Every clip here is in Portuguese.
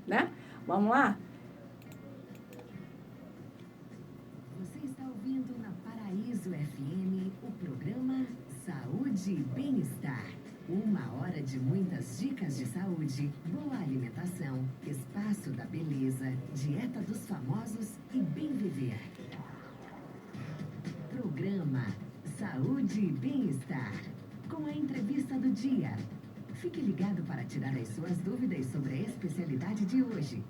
né? Vamos lá? Você está ouvindo na Paraíso FM o programa Saúde e Bem-Estar. 1 hora de muitas dicas de saúde, boa alimentação, espaço da beleza, dieta dos famosos e bem viver. Programa Saúde e Bem-Estar, com a entrevista do dia. Fique ligado para tirar as suas dúvidas sobre a especialidade de hoje.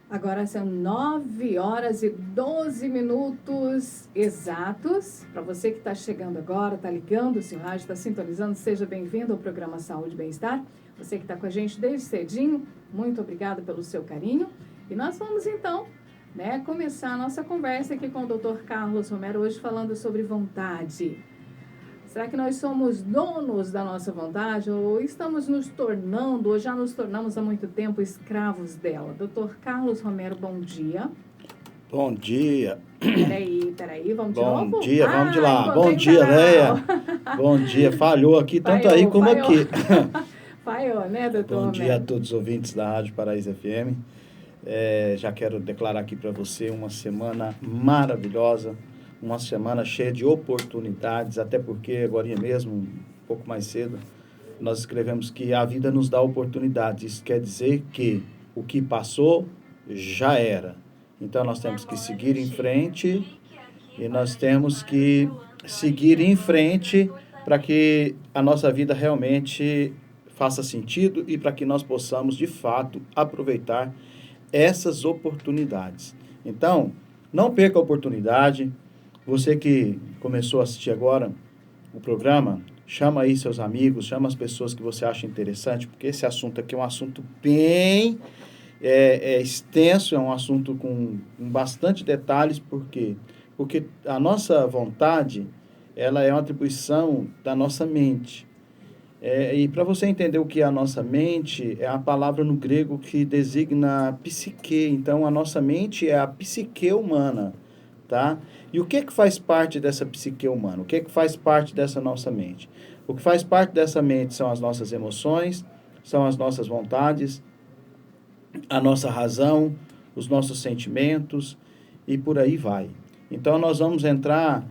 Agora são 9h12 exatos. Para você que está chegando agora, está ligando, se o rádio está sintonizando, seja bem-vindo ao programa Saúde e Bem-Estar. Você que está com a gente desde cedinho, muito obrigada pelo seu carinho. E nós vamos então, né, começar a nossa conversa aqui com o Dr. Carlos Romero, hoje falando sobre vontade. Será que nós somos donos da nossa vontade ou estamos nos tornando, ou já nos tornamos há muito tempo, escravos dela? Dr. Carlos Romero, bom dia. Bom dia. Peraí, vamos de novo? Bom dia, vamos de lá. Bom dia, Leia. Bom dia, falhou aqui, tanto aí como aqui. Falhou, né, doutor? Bom dia a todos os ouvintes da Rádio Paraíso FM. Já quero declarar aqui para você uma semana maravilhosa, uma semana cheia de oportunidades, até porque agora mesmo, um pouco mais cedo, nós escrevemos que a vida nos dá oportunidades. Isso quer dizer que o que passou já era. Então, nós temos que seguir em frente e nós temos que seguir em frente para que a nossa vida realmente faça sentido e para que nós possamos, de fato, aproveitar essas oportunidades. Então, não perca a oportunidade. Você que começou a assistir agora o programa, chama aí seus amigos, chama as pessoas que você acha interessante, porque esse assunto aqui é um assunto bem extenso, é um assunto com bastante detalhes. Por quê? Porque a nossa vontade, ela é uma atribuição da nossa mente. E para você entender o que é a nossa mente, é a palavra no grego que designa psique. Então, a nossa mente é a psique humana, tá? E o que faz parte dessa psique humana? O que faz parte dessa nossa mente? O que faz parte dessa mente são as nossas emoções, são as nossas vontades, a nossa razão, os nossos sentimentos e por aí vai. Então, nós vamos entrar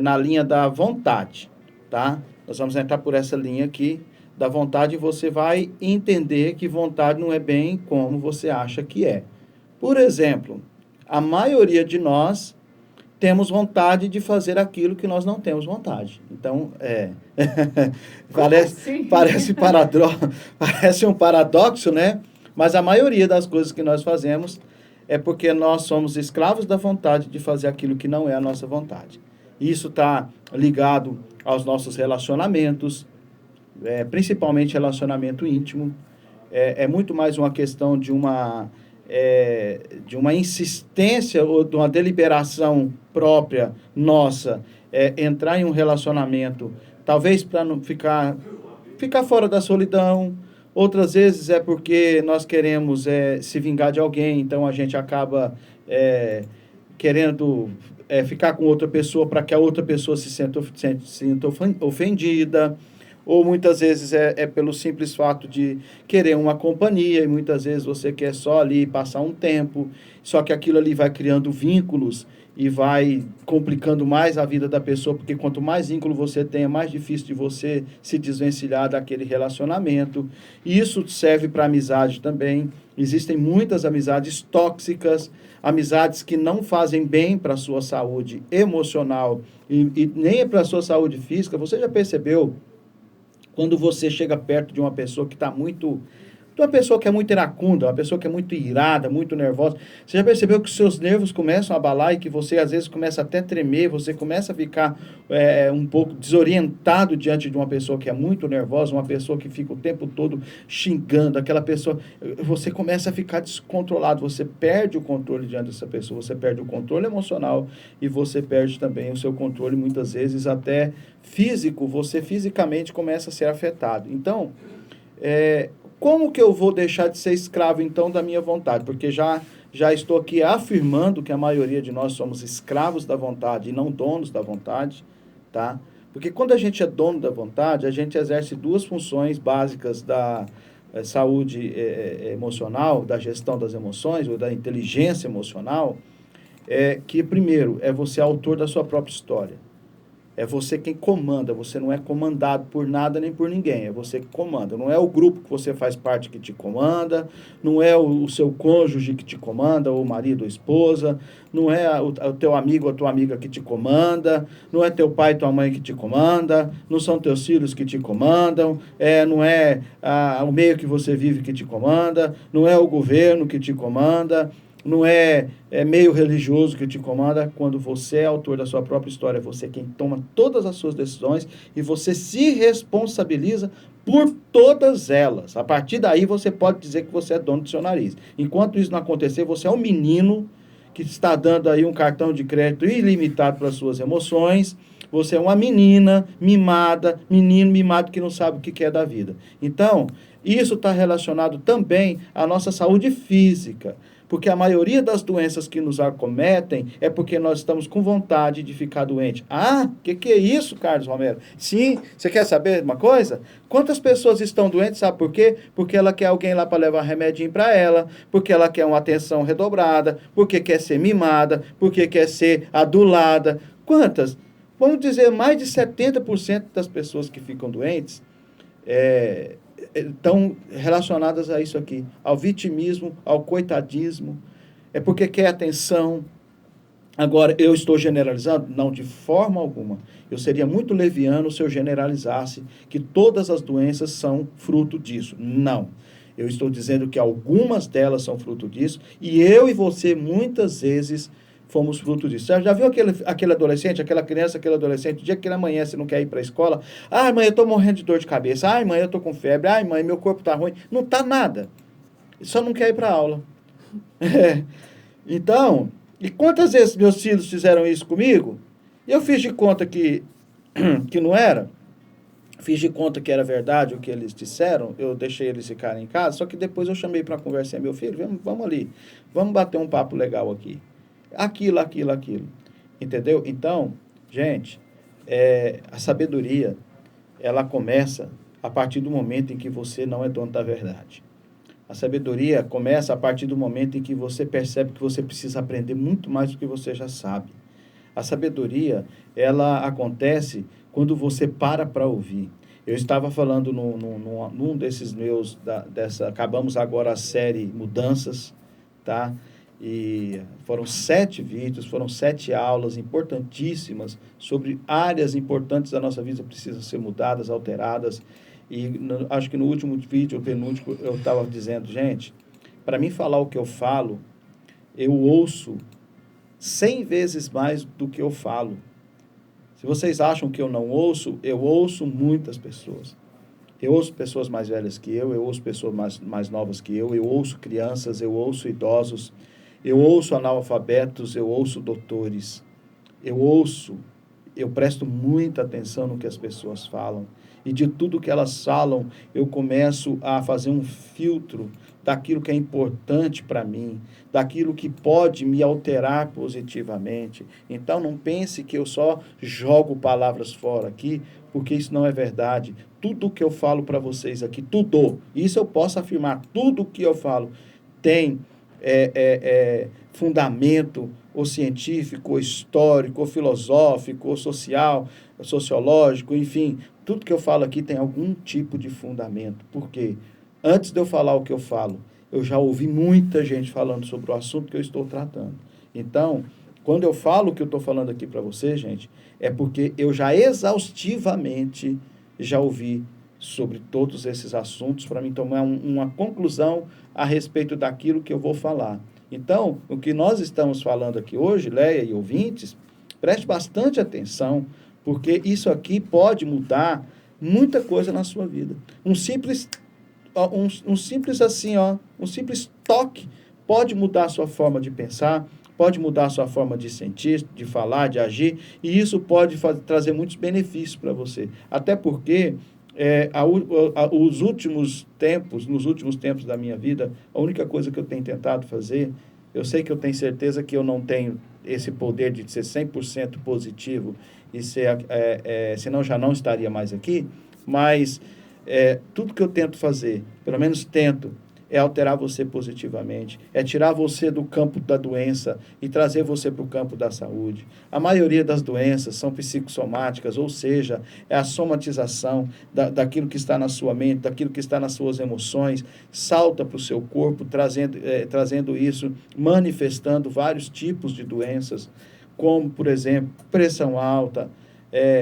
na linha da vontade, tá? Nós vamos entrar por essa linha aqui da vontade e você vai entender que vontade não é bem como você acha que é. Por exemplo, a maioria de nós temos vontade de fazer aquilo que nós não temos vontade. Então, parece um paradoxo, né? Mas a maioria das coisas que nós fazemos é porque nós somos escravos da vontade de fazer aquilo que não é a nossa vontade. Isso está ligado aos nossos relacionamentos, principalmente relacionamento íntimo. É muito mais uma questão de uma insistência ou de uma deliberação própria nossa, entrar em um relacionamento, talvez para não ficar fora da solidão. Outras vezes é porque nós queremos se vingar de alguém, então a gente acaba querendo ficar com outra pessoa para que a outra pessoa se sinta ofendida. Ou muitas vezes pelo simples fato de querer uma companhia, e muitas vezes você quer só ali passar um tempo, só que aquilo ali vai criando vínculos e vai complicando mais a vida da pessoa, porque quanto mais vínculo você tem, é mais difícil de você se desvencilhar daquele relacionamento. E isso serve para amizade também. Existem muitas amizades tóxicas, amizades que não fazem bem para a sua saúde emocional e nem para a sua saúde física. Você já percebeu? Quando você chega perto de uma pessoa que está muito... uma pessoa que é muito iracunda, uma pessoa que é muito irada, muito nervosa, você já percebeu que os seus nervos começam a abalar e que você, às vezes, começa até a tremer, você começa a ficar um pouco desorientado diante de uma pessoa que é muito nervosa, uma pessoa que fica o tempo todo xingando, aquela pessoa... Você começa a ficar descontrolado, você perde o controle diante dessa pessoa, você perde o controle emocional e você perde também o seu controle, muitas vezes, até físico, você fisicamente começa a ser afetado. Então, como que eu vou deixar de ser escravo, então, da minha vontade? Porque já estou aqui afirmando que a maioria de nós somos escravos da vontade e não donos da vontade, tá? Porque quando a gente é dono da vontade, a gente exerce duas funções básicas da saúde emocional, da gestão das emoções, ou da inteligência emocional, que, primeiro, é você autor da sua própria história. É você quem comanda, você não é comandado por nada nem por ninguém, é você que comanda. Não é o grupo que você faz parte que te comanda, não é o seu cônjuge que te comanda, ou o marido ou esposa, não é o teu amigo ou a tua amiga que te comanda, não é teu pai e tua mãe que te comanda, não são teus filhos que te comandam, não é o meio que você vive que te comanda, não é o governo que te comanda, não é meio religioso que te comanda. Quando você é autor da sua própria história, você é quem toma todas as suas decisões e você se responsabiliza por todas elas. A partir daí, você pode dizer que você é dono do seu nariz. Enquanto isso não acontecer, você é um menino que está dando aí um cartão de crédito ilimitado para as suas emoções. Você é uma menina mimada, menino mimado que não sabe o que é da vida. Então, isso está relacionado também à nossa saúde física. Porque a maioria das doenças que nos acometem é porque nós estamos com vontade de ficar doente. Ah, que é isso, Carlos Romero? Sim, você quer saber uma coisa? Quantas pessoas estão doentes, sabe por quê? Porque ela quer alguém lá para levar remedinho para ela, porque ela quer uma atenção redobrada, porque quer ser mimada, porque quer ser adulada. Quantas? Vamos dizer, mais de 70% das pessoas que ficam doentes estão relacionadas a isso aqui, ao vitimismo, ao coitadismo, é porque quer atenção. Agora, eu estou generalizando? Não, de forma alguma. Eu seria muito leviano se eu generalizasse que todas as doenças são fruto disso. Não. Eu estou dizendo que algumas delas são fruto disso, e eu e você, muitas vezes, fomos fruto disso. Você já viu aquele adolescente, aquela criança, aquele adolescente, o dia que ele amanhece não quer ir para a escola? Ai, mãe, eu estou morrendo de dor de cabeça. Ai, mãe, eu estou com febre. Ai, mãe, meu corpo está ruim. Não está nada. Ele só não quer ir para a aula. Então, e quantas vezes meus filhos fizeram isso comigo? Eu fiz de conta que não era. Fiz de conta que era verdade o que eles disseram. Eu deixei eles ficarem em casa. Só que depois eu chamei para conversar, meu filho, vamos ali. Vamos bater um papo legal aqui. Aquilo. Entendeu? Então, gente, a sabedoria, ela começa a partir do momento em que você não é dono da verdade. A sabedoria começa a partir do momento em que você percebe que você precisa aprender muito mais do que você já sabe. A sabedoria, ela acontece quando você para ouvir. Eu estava falando num desses meus, acabamos agora a série Mudanças, tá? E foram 7 vídeos, foram 7 aulas importantíssimas sobre áreas importantes da nossa vida que precisam ser mudadas, alteradas. E acho que no último vídeo, o penúltimo, eu estava dizendo, gente, para mim falar o que eu falo, eu ouço 100 vezes mais do que eu falo. Se vocês acham que eu não ouço, eu ouço muitas pessoas. Eu ouço pessoas mais velhas que eu ouço pessoas mais novas que eu ouço crianças, eu ouço idosos, eu ouço analfabetos, eu ouço doutores. Eu presto muita atenção no que as pessoas falam. E de tudo que elas falam, eu começo a fazer um filtro daquilo que é importante para mim, daquilo que pode me alterar positivamente. Então, não pense que eu só jogo palavras fora aqui, porque isso não é verdade. Tudo que eu falo para vocês aqui, isso eu posso afirmar, tudo que eu falo tem fundamento, ou científico, ou histórico, ou filosófico, ou social, sociológico, enfim, tudo que eu falo aqui tem algum tipo de fundamento. Por quê? Antes de eu falar o que eu falo, eu já ouvi muita gente falando sobre o assunto que eu estou tratando. Então, quando eu falo o que eu estou falando aqui para você, gente, é porque eu já exaustivamente já ouvi sobre todos esses assuntos para mim tomar uma conclusão a respeito daquilo que eu vou falar. Então, o que nós estamos falando aqui hoje, Leia e ouvintes, preste bastante atenção, porque isso aqui pode mudar muita coisa na sua vida. Um simples toque pode mudar a sua forma de pensar, pode mudar a sua forma de sentir, de falar, de agir, e isso pode trazer muitos benefícios para você. Até porque nos últimos tempos da minha vida, a única coisa que eu tenho tentado fazer, eu sei que eu tenho certeza que eu não tenho esse poder de ser 100% positivo e ser, senão já não estaria mais aqui, mas tudo que eu tento fazer, pelo menos tento, é alterar você positivamente, é tirar você do campo da doença e trazer você para o campo da saúde. A maioria das doenças são psicossomáticas, ou seja, é a somatização daquilo que está na sua mente, daquilo que está nas suas emoções, salta para o seu corpo, trazendo isso, manifestando vários tipos de doenças, como, por exemplo, pressão alta,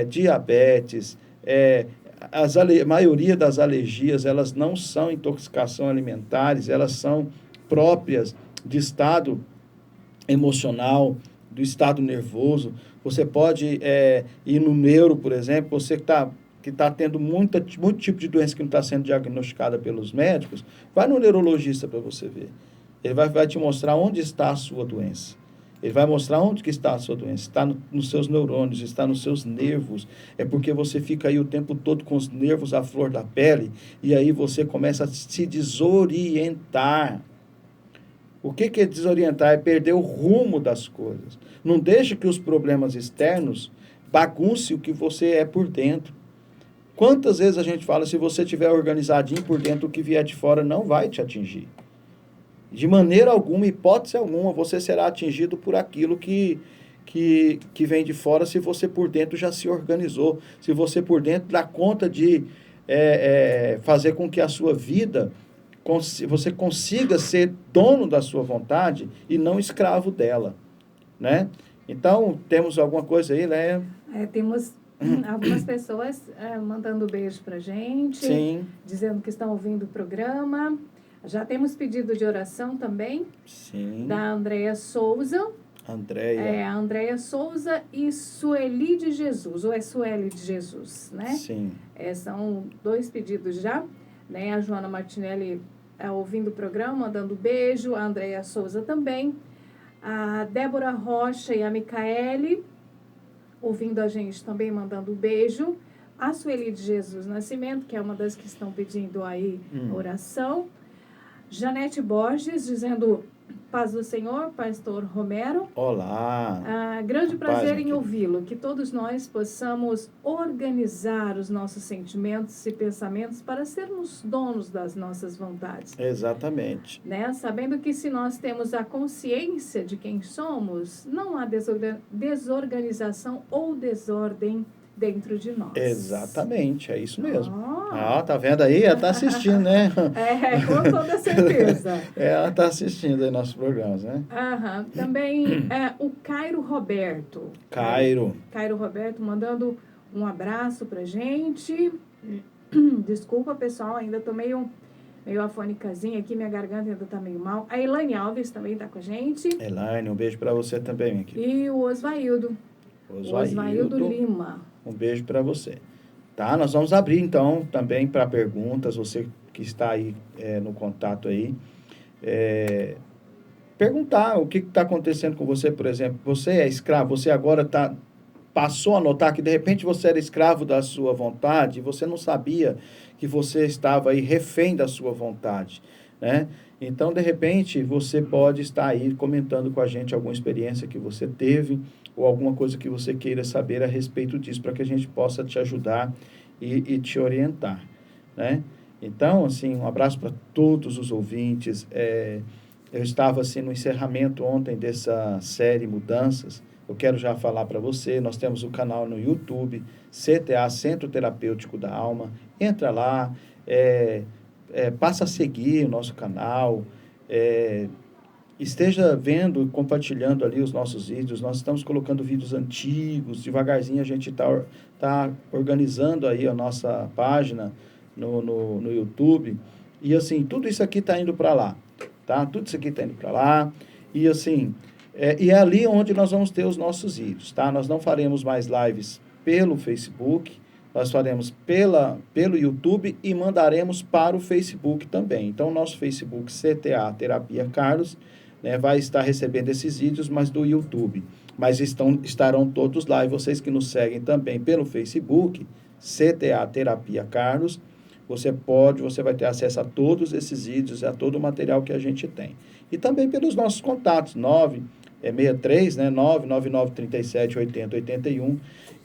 diabetes, a maioria das alergias, elas não são intoxicação alimentares, elas são próprias de estado emocional, do estado nervoso. Você pode ir no neuro, por exemplo, você que está tendo muito tipo de doença que não está sendo diagnosticada pelos médicos, vai no neurologista para você ver. Ele vai te mostrar onde está a sua doença. Ele vai mostrar onde que está a sua doença. Está nos seus neurônios, está nos seus nervos. É porque você fica aí o tempo todo com os nervos à flor da pele e aí você começa a se desorientar. O que é desorientar? É perder o rumo das coisas. Não deixe que os problemas externos baguncem o que você é por dentro. Quantas vezes a gente fala, se você estiver organizadinho por dentro, o que vier de fora não vai te atingir. De maneira alguma, hipótese alguma, você será atingido por aquilo que vem de fora, se você por dentro já se organizou, se você por dentro dá conta de fazer com que a sua vida, você consiga ser dono da sua vontade e não escravo dela, né? Então, temos alguma coisa aí, né? Temos algumas pessoas mandando beijo pra gente, Sim. Dizendo que estão ouvindo o programa. Já temos pedido de oração também. Sim. Da Andréia Souza. A Andréia Souza e Sueli de Jesus, ou é Sueli de Jesus, né? Sim. São 2 pedidos já, né? A Joana Martinelli ouvindo o programa, mandando beijo, a Andréia Souza também, a Débora Rocha e a Micaele, ouvindo a gente também, mandando beijo, a Sueli de Jesus Nascimento, que é uma das que estão pedindo aí oração, Janete Borges, dizendo paz do Senhor, pastor Romero. Olá. Grande prazer em ouvi-lo, que todos nós possamos organizar os nossos sentimentos e pensamentos para sermos donos das nossas vontades. Exatamente. Né? Sabendo que se nós temos a consciência de quem somos, não há desorganização ou desordem dentro de nós. Exatamente, é isso mesmo. Tá vendo aí? Ela tá assistindo, né? Com toda certeza. Ela tá assistindo aí nossos programas, né? Também o Cairo Roberto. Cairo Roberto mandando um abraço pra gente. Desculpa, pessoal, ainda tô meio afônicazinha aqui, minha garganta ainda tá meio mal. A Elaine Alves também tá com a gente. Elaine, um beijo para você também aqui. E o Osvaildo Lima. Um beijo para você. Tá, nós vamos abrir então também para perguntas, você que está aí no contato aí, perguntar o que está acontecendo com você, por exemplo, você é escravo, você agora passou a notar que de repente você era escravo da sua vontade, e você não sabia que você estava aí refém da sua vontade, né? Então, de repente, você pode estar aí comentando com a gente alguma experiência que você teve, ou alguma coisa que você queira saber a respeito disso, para que a gente possa te ajudar e te orientar, né? Então, assim, um abraço para todos os ouvintes. Eu estava, assim, no encerramento ontem dessa série Mudanças. Eu quero já falar para você, nós temos o canal no YouTube, CTA, Centro Terapêutico da Alma. Entra lá, passa a seguir o nosso canal, esteja vendo e compartilhando ali os nossos vídeos. Nós estamos colocando vídeos antigos, devagarzinho a gente tá organizando aí a nossa página no YouTube, e assim, tudo isso aqui está indo para lá, tá? Tudo isso aqui está indo para lá, e assim, e é ali onde nós vamos ter os nossos vídeos, tá? Nós não faremos mais lives pelo Facebook, nós faremos pelo YouTube e mandaremos para o Facebook também. Então, o nosso Facebook, CTA Terapia Carlos, né, vai estar recebendo esses vídeos, mas do YouTube. Mas estarão todos lá, e vocês que nos seguem também pelo Facebook, CTA Terapia Carlos, você vai ter acesso a todos esses vídeos e a todo o material que a gente tem. E também pelos nossos contatos, é 63, né? 999378081.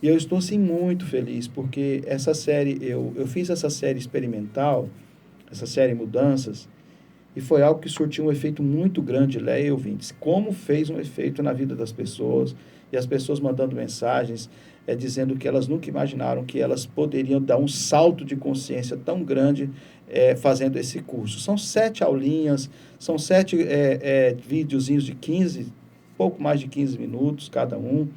E eu estou, assim, muito feliz, porque essa série, eu fiz essa série experimental, essa série Mudanças, e foi algo que surtiu um efeito muito grande, Léia e ouvintes. Como fez um efeito na vida das pessoas, e as pessoas mandando mensagens, dizendo que elas nunca imaginaram que elas poderiam dar um salto de consciência tão grande fazendo esse curso. São 7 aulinhas, são 7 videozinhos de 15, pouco mais de 15 minutos cada um,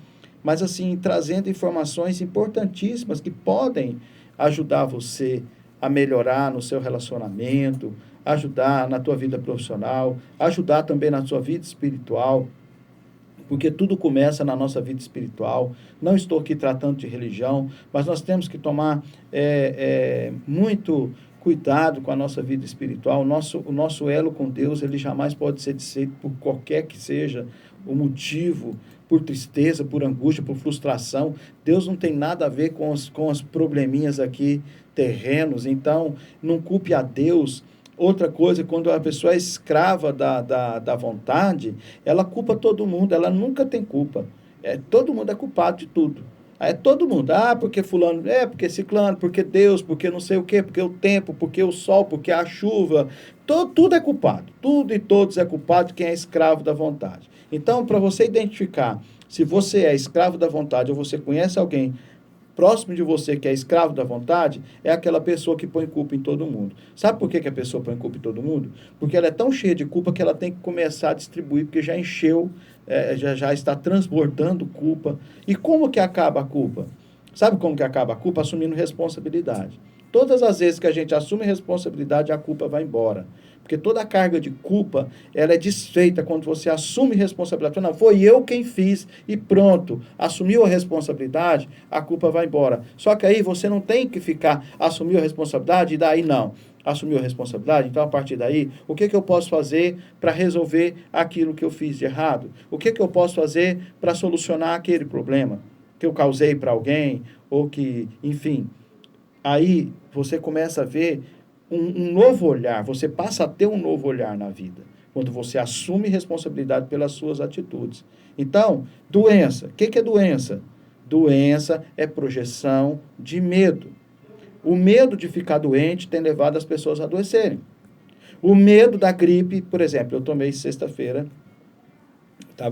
mas assim, trazendo informações importantíssimas que podem ajudar você a melhorar no seu relacionamento, ajudar na tua vida profissional, ajudar também na sua vida espiritual, porque tudo começa na nossa vida espiritual. Não estou aqui tratando de religião, mas nós temos que tomar muito cuidado com a nossa vida espiritual. O nosso elo com Deus, ele jamais pode ser desfeito por qualquer que seja o motivo, por tristeza, por angústia, por frustração. Deus não tem nada a ver com os probleminhas aqui terrenos, então não culpe a Deus. Outra coisa, quando a pessoa é escrava da vontade, ela culpa todo mundo, ela nunca tem culpa. Todo mundo é culpado de tudo. Todo mundo, porque fulano, porque ciclano, porque Deus, porque não sei o quê, porque o tempo, porque o sol, porque a chuva, tudo é culpado. Tudo e todos é culpado de quem é escravo da vontade. Então, para você identificar se você é escravo da vontade ou você conhece alguém próximo de você que é escravo da vontade, é aquela pessoa que põe culpa em todo mundo. Sabe por que a pessoa põe culpa em todo mundo? Porque ela é tão cheia de culpa que ela tem que começar a distribuir, porque já encheu, já está transbordando culpa. E como que acaba a culpa? Sabe como que acaba a culpa? Assumindo responsabilidade. Todas as vezes que a gente assume responsabilidade, a culpa vai embora. Porque toda a carga de culpa, ela é desfeita quando você assume responsabilidade. Não, foi eu quem fiz e pronto. Assumiu a responsabilidade, a culpa vai embora. Só que aí você não tem que ficar, assumiu a responsabilidade e daí não. Assumiu a responsabilidade, então a partir daí, o que eu posso fazer para resolver aquilo que eu fiz de errado? O que eu posso fazer para solucionar aquele problema que eu causei para alguém ou que, enfim. Aí você começa a ver um novo olhar, você passa a ter um novo olhar na vida, quando você assume responsabilidade pelas suas atitudes. Então, doença. O que é doença? Doença é projeção de medo. O medo de ficar doente tem levado as pessoas a adoecerem. O medo da gripe, por exemplo, eu tomei sexta-feira,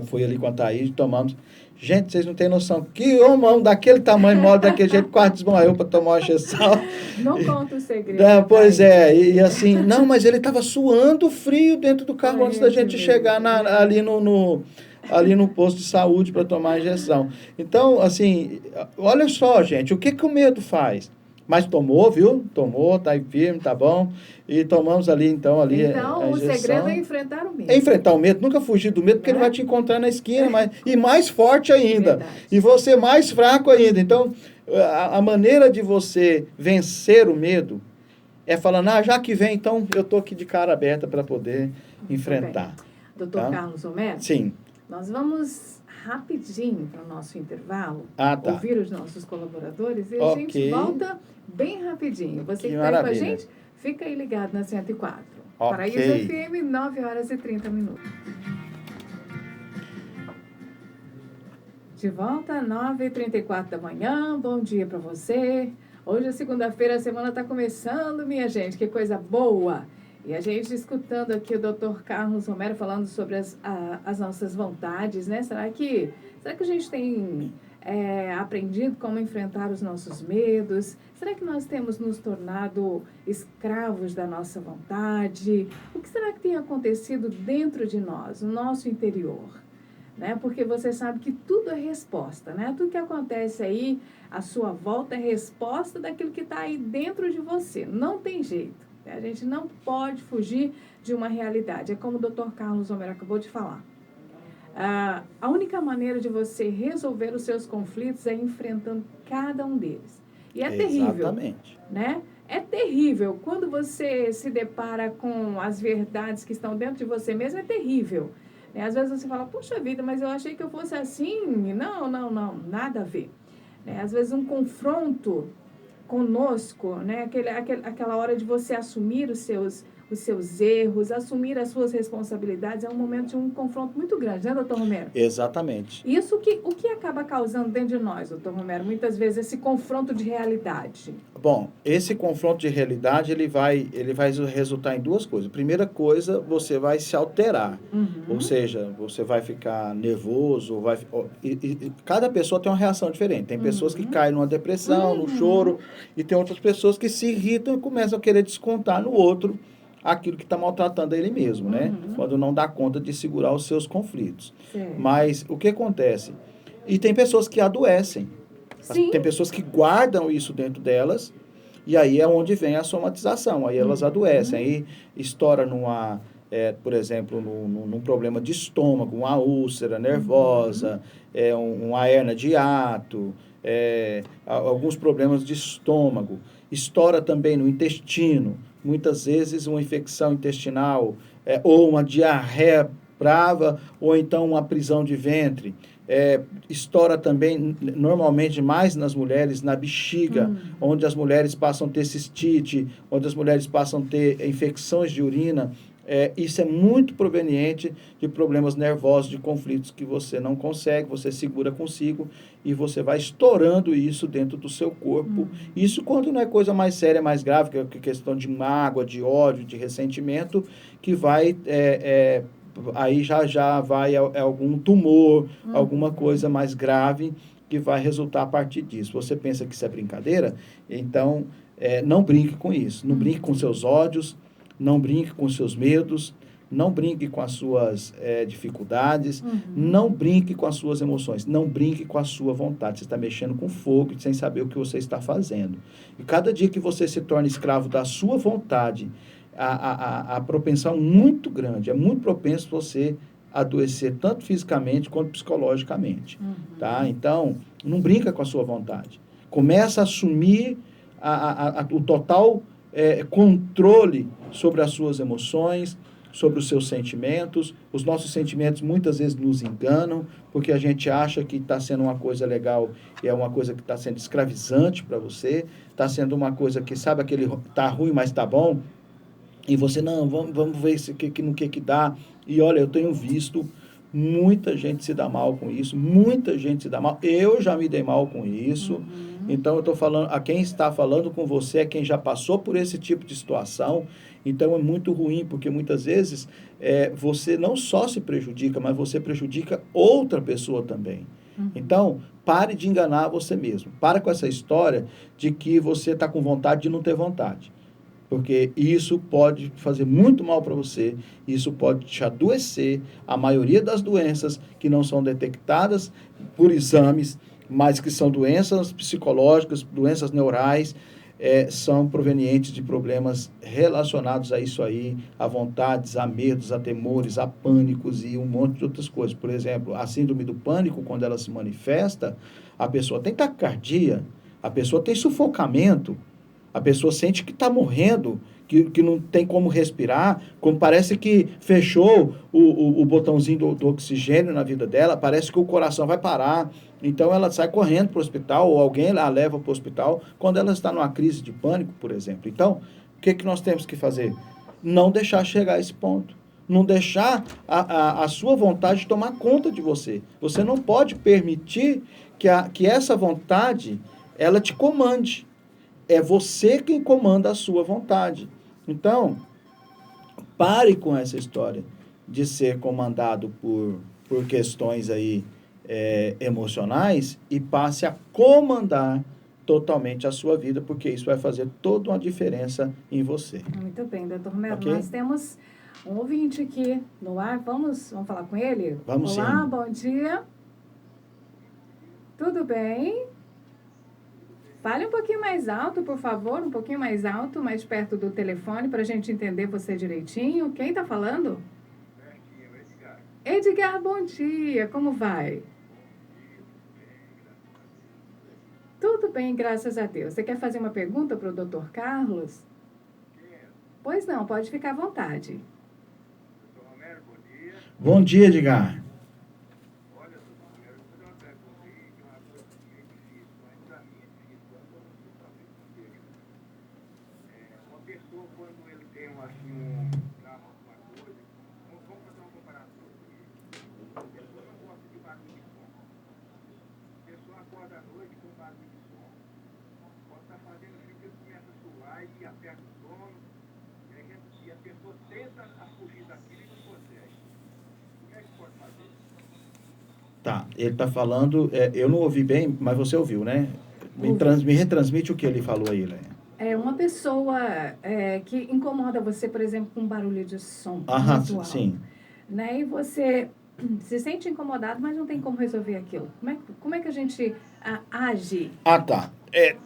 fui ali com a Thaís, tomamos. Gente, vocês não têm noção. Que homem daquele tamanho, mole daquele jeito, quase desmaiou para tomar uma injeção. Não conta o segredo. Pois e assim, não, mas ele estava suando frio dentro do carro antes da gente chegar ali no posto de saúde para tomar a injeção. Então, assim, olha só, gente, o que o medo faz? Mas tomou, viu? Tomou, tá aí firme, tá bom. E tomamos ali, então, a injeção. O segredo é enfrentar o medo. É enfrentar o medo, nunca fugir do medo, porque ele vai te encontrar na esquina, e mais forte ainda. Verdade. E você mais fraco ainda. Então, a maneira de você vencer o medo é falando, já que vem, então eu tô aqui de cara aberta para poder enfrentar. Doutor Carlos Romero? Sim. Nós vamos rapidinho para o nosso intervalo, ouvir os nossos colaboradores e a gente volta bem rapidinho. Você que está aí com a gente, fica aí ligado na 104. Paraíso FM, 9h30. De volta, 9h34 da manhã. Bom dia para você. Hoje é segunda-feira, a semana está começando, minha gente. Que coisa boa! E a gente escutando aqui o Dr. Carlos Romero falando sobre as nossas vontades, né? Será que a gente tem aprendido como enfrentar os nossos medos? Será que nós temos nos tornado escravos da nossa vontade? O que será que tem acontecido dentro de nós, no nosso interior? Né? Porque você sabe que tudo é resposta, né? Tudo que acontece aí, à sua volta, é resposta daquilo que está aí dentro de você. Não tem jeito. A gente não pode fugir de uma realidade. É como o Dr. Carlos Romero acabou de falar. A única maneira de você resolver os seus conflitos é enfrentando cada um deles. E é terrível. Exatamente. Né? É terrível. Quando você se depara com as verdades que estão dentro de você mesmo, é terrível. Às vezes você fala, puxa vida, mas eu achei que eu fosse assim. Não, nada a ver. Às vezes um confronto conosco, né? Aquela hora de você assumir os os seus erros, assumir as suas responsabilidades, é um momento de um confronto muito grande, né, doutor Romero? Exatamente. Isso o que acaba causando dentro de nós, doutor Romero, muitas vezes esse confronto de realidade? Bom, esse confronto de realidade, ele vai resultar em duas coisas. Primeira coisa, você vai se alterar. Ou seja, você vai ficar nervoso, cada pessoa tem uma reação diferente. Tem pessoas que caem numa depressão, no choro, e tem outras pessoas que se irritam e começam a querer descontar no outro aquilo que está maltratando ele mesmo, né? Quando não dá conta de segurar os seus conflitos. Certo. Mas o que acontece? E tem pessoas que adoecem. Sim. Tem pessoas que guardam isso dentro delas, e aí é onde vem a somatização, aí elas adoecem, aí estoura por exemplo, num problema de estômago, uma úlcera nervosa, uma hérnia de hiato, alguns problemas de estômago, estoura também no intestino, muitas vezes uma infecção intestinal, ou uma diarreia brava, ou então uma prisão de ventre. Estoura também, normalmente mais nas mulheres, na bexiga, onde as mulheres passam a ter cistite, onde as mulheres passam a ter infecções de urina. Isso é muito proveniente de problemas nervosos, de conflitos que você não consegue, você segura consigo e você vai estourando isso dentro do seu corpo. Isso quando não é coisa mais séria, mais grave, que é questão de mágoa, de ódio, de ressentimento, que vai... aí já vai algum tumor, alguma coisa mais grave que vai resultar a partir disso. Você pensa que isso é brincadeira? Então, não brinque com isso. Não brinque com seus ódios, não brinque com seus medos, não brinque com as suas dificuldades, não brinque com as suas emoções, não brinque com a sua vontade. Você está mexendo com fogo sem saber o que você está fazendo. E cada dia que você se torna escravo da sua vontade, a propensão muito grande, é muito propenso você adoecer tanto fisicamente quanto psicologicamente, tá? Então, não brinca com a sua vontade. Começa a assumir o total controle sobre as suas emoções, sobre os seus sentimentos. Os nossos sentimentos muitas vezes nos enganam, porque a gente acha que está sendo uma coisa legal e é uma coisa que está sendo escravizante para você, está sendo uma coisa que, sabe, aquele tá ruim, mas tá bom. E você, não, vamos ver no que dá. E olha, eu tenho visto muita gente se dar mal com isso, muita gente se dá mal. Eu já me dei mal com isso. Então, eu estou falando, a quem está falando com você é quem já passou por esse tipo de situação. Então, é muito ruim, porque muitas vezes você não só se prejudica, mas você prejudica outra pessoa também. Então, pare de enganar você mesmo. Para com essa história de que você está com vontade de não ter vontade. Porque isso pode fazer muito mal para você, isso pode te adoecer. A maioria das doenças que não são detectadas por exames, mas que são doenças psicológicas, doenças neurais, são provenientes de problemas relacionados a isso aí, a vontades, a medos, a temores, a pânicos e um monte de outras coisas. Por exemplo, a síndrome do pânico, quando ela se manifesta, a pessoa tem taquicardia, a pessoa tem sufocamento, a pessoa sente que está morrendo, que não tem como respirar, como parece que fechou o botãozinho do oxigênio na vida dela, parece que o coração vai parar. Então, ela sai correndo para o hospital, ou alguém a leva para o hospital, quando ela está numa crise de pânico, por exemplo. Então, o que nós temos que fazer? Não deixar chegar a esse ponto. Não deixar a sua vontade tomar conta de você. Você não pode permitir que essa vontade, ela te comande. É você quem comanda a sua vontade. Então, pare com essa história de ser comandado por questões aí, emocionais e passe a comandar totalmente a sua vida, porque isso vai fazer toda uma diferença em você. Muito bem, doutor Romero. Okay? Nós temos um ouvinte aqui no ar. Vamos falar com ele? Vamos Olá, sim. bom dia. Tudo bem? Fale um pouquinho mais alto, por favor, um pouquinho mais alto, mais perto do telefone, para a gente entender você direitinho. Quem está falando? Edgar. Edgar, bom dia, como vai? Tudo bem, graças a Deus. Você quer fazer uma pergunta para o Dr. Carlos? Pois não, pode ficar à vontade. Doutor Romero, bom dia. Bom dia, Edgar. Olha, doutor Romero, eu vou fazer uma pergunta aí, que é uma coisa que é difícil, mas para mim é difícil, eu não sei talvez por quê. Uma pessoa, quando ele tem a fugir daquilo e não consegue. O que é que pode fazer? Tá, ele está falando, eu não ouvi bem, mas você ouviu, né? Ouvi. Me retransmite o que ele falou aí, Léa. É uma pessoa que incomoda você, por exemplo, com um barulho de som Aham, muito alto. sim. Né? E você se sente incomodado, mas não tem como resolver aquilo. Como é que a gente age? Ah, tá.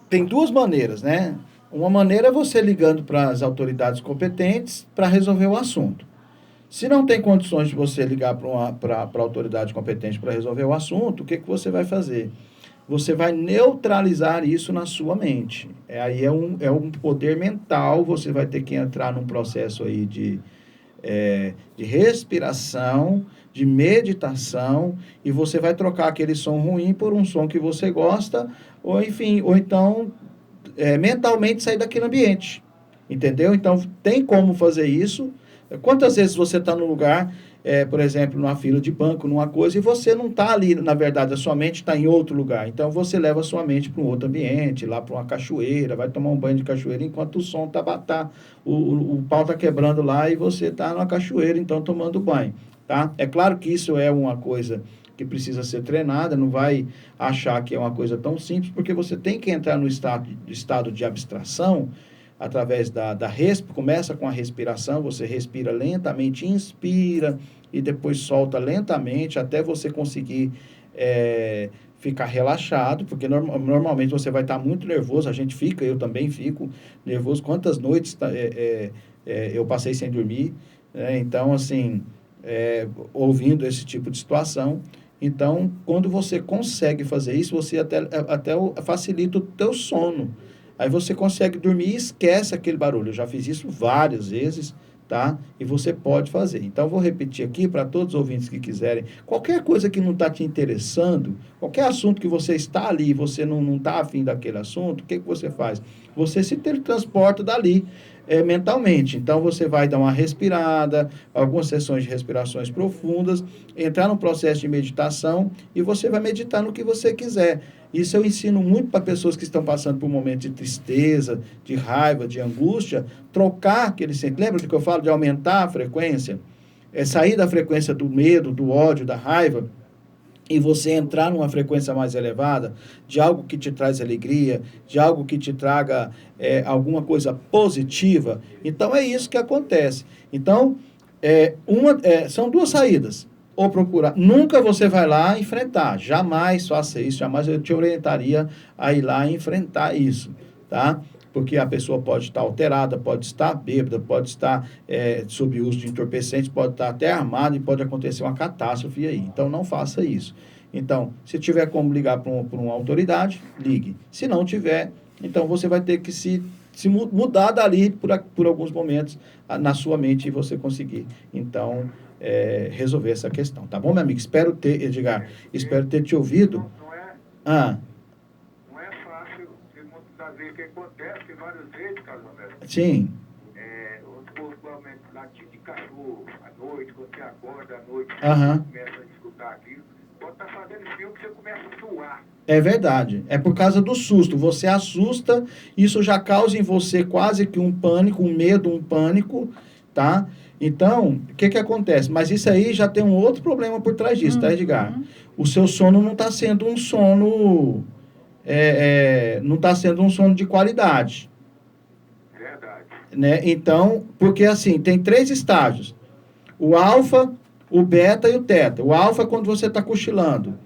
Tem duas maneiras, né? Uma maneira é você ligando para as autoridades competentes para resolver o assunto. Se não tem condições de você ligar para a autoridade competente para resolver o assunto, o que, que você vai fazer? Você vai neutralizar isso na sua mente. Aí é um poder mental, você vai ter que entrar num processo aí de respiração, de meditação, e você vai trocar aquele som ruim por um som que você gosta, ou enfim, ou então mentalmente sair daquele ambiente. Entendeu? Então, tem como fazer isso. Quantas vezes você está num lugar, por exemplo, numa fila de banco, numa coisa, e você não está ali, na verdade, a sua mente está em outro lugar. Então, você leva a sua mente para um outro ambiente, lá para uma cachoeira, vai tomar um banho de cachoeira, enquanto o som está, o pau está quebrando lá e você está numa cachoeira, então, tomando banho. Tá? É claro que isso é uma coisa que precisa ser treinada, não vai achar que é uma coisa tão simples, porque você tem que entrar no estado de abstração, através da começa com a respiração, você respira lentamente, inspira e depois solta lentamente até você conseguir ficar relaxado, porque normalmente você vai estar muito nervoso, a gente fica, eu também fico nervoso. Quantas noites eu passei sem dormir, né? Então, assim, ouvindo esse tipo de situação. Então, quando você consegue fazer isso, você até facilita o teu sono. Aí você consegue dormir e esquece aquele barulho. Eu já fiz isso várias vezes, tá? E você pode fazer. Então, vou repetir aqui para todos os ouvintes que quiserem. Qualquer coisa que não está te interessando, qualquer assunto que você está ali e você não está afim daquele assunto, o que você faz? Você se teletransporta dali mentalmente. Então, você vai dar uma respirada, algumas sessões de respirações profundas, entrar no processo de meditação e você vai meditar no que você quiser. Isso eu ensino muito para pessoas que estão passando por um momento de tristeza, de raiva, de angústia, trocar aquele sentimento. Lembra do que eu falo de aumentar a frequência? Sair da frequência do medo, do ódio, da raiva, e você entrar numa frequência mais elevada, de algo que te traz alegria, de algo que te traga alguma coisa positiva. Então, é isso que acontece. Então, são duas saídas. Ou procurar. Nunca você vai lá enfrentar. Jamais faça isso. Jamais eu te orientaria a ir lá e enfrentar isso. Tá? Porque a pessoa pode estar alterada, pode estar bêbada, pode estar sob uso de entorpecentes, pode estar até armada e pode acontecer uma catástrofe aí. Então, não faça isso. Então, se tiver como ligar para uma autoridade, ligue. Se não tiver, então você vai ter que se mudar dali por alguns momentos na sua mente e você conseguir. Então, resolver essa questão. Tá bom, meu amigo? Espero ter te ouvido. Não é fácil, muitas das vezes, o que acontece, que várias vezes, Carlos Alberto, Sim. principalmente latido de cachorro à noite, quando você acorda à noite, Aham. você começa a escutar aquilo, quando tá fazendo frio, que você começa a suar. É verdade. É por causa do susto. Você assusta, isso já causa em você quase que um pânico, um medo, um pânico, tá? Então, o que acontece? Mas isso aí já tem um outro problema por trás disso, tá, Edgar? O seu sono não está sendo um sono... não está sendo um sono de qualidade. Verdade. Né? Então, porque assim, tem 3 estágios. O alfa, o beta e o teta. O alfa é quando você está cochilando.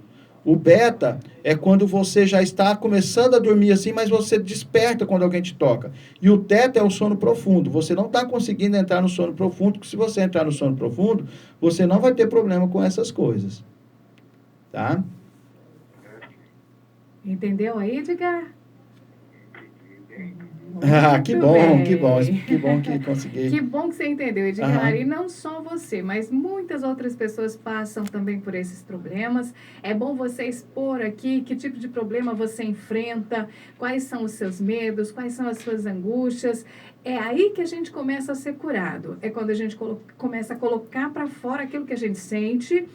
O beta é quando você já está começando a dormir assim, mas você desperta quando alguém te toca. E o teta é o sono profundo. Você não está conseguindo entrar no sono profundo, porque se você entrar no sono profundo, você não vai ter problema com essas coisas. Tá? Entendeu aí, Edgar? Que bom, que bom. Que bom que consegui. Que bom que você entendeu, Edgar. Aham. E não só você, mas muitas outras pessoas passam também por esses problemas. É bom você expor aqui que tipo de problema você enfrenta, quais são os seus medos, quais são as suas angústias. É aí que a gente começa a ser curado. É quando a gente começa a colocar para fora aquilo que a gente sente